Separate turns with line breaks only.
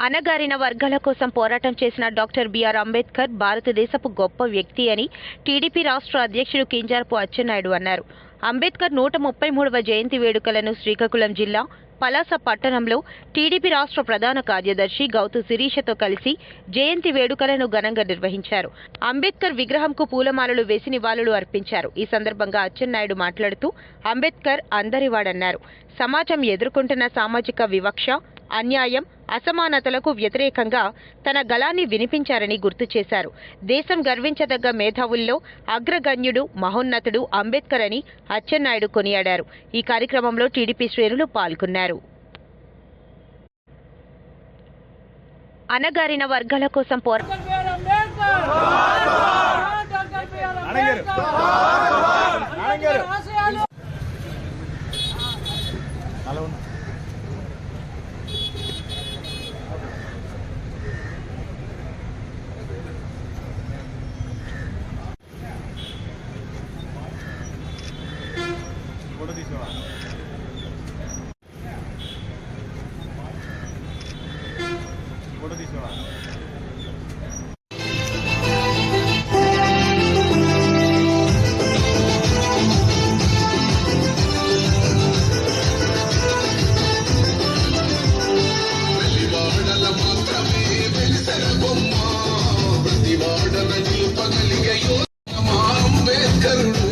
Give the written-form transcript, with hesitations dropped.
అణగారిన వర్గాల కోసం పోరాటం చేసిన డాక్టర్ బిఆర్ అంబేద్కర్ భారతదేశపు గొప్ప వ్యక్తి అని టీడీపీ రాష్ట్ర అధ్యక్షుడు కింజారపు అచ్చెన్నాయుడు అన్నారు. అంబేద్కర్ 133వ జయంతి వేడుకలను శ్రీకాకుళం జిల్లా పలాస పట్టణంలో టీడీపీ రాష్ట్ర ప్రధాన కార్యదర్శి గౌతు శిరీషతో కలిసి జయంతి వేడుకలను ఘనంగా నిర్వహించారు. అంబేద్కర్ విగ్రహంకు పూలమాలలు వేసి నివాళులు అర్పించారు. ఈ సందర్భంగా అచ్చెన్నాయుడు మాట్లాడుతూ అంబేద్కర్ అందరివాడన్నారు. సమాజం ఎదుర్కొంటున్న సామాజిక వివక్ష, అన్యాయం, అసమానతలకు వ్యతిరేకంగా తన గళాన్ని వినిపించారని గుర్తు చేశారు. దేశం గర్వించదగ్గ మేధావుల్లో అగ్రగణ్యుడు, మహోన్నతుడు అంబేద్కర్ అని అచ్చెన్నాయుడు కొనియాడారు. ఈ కార్యక్రమంలో టీడీపీ శ్రేణులు పాల్గొన్నారు. అణగారిన వర్గాల కోసం పోరాటం
అంబేద్కరుడు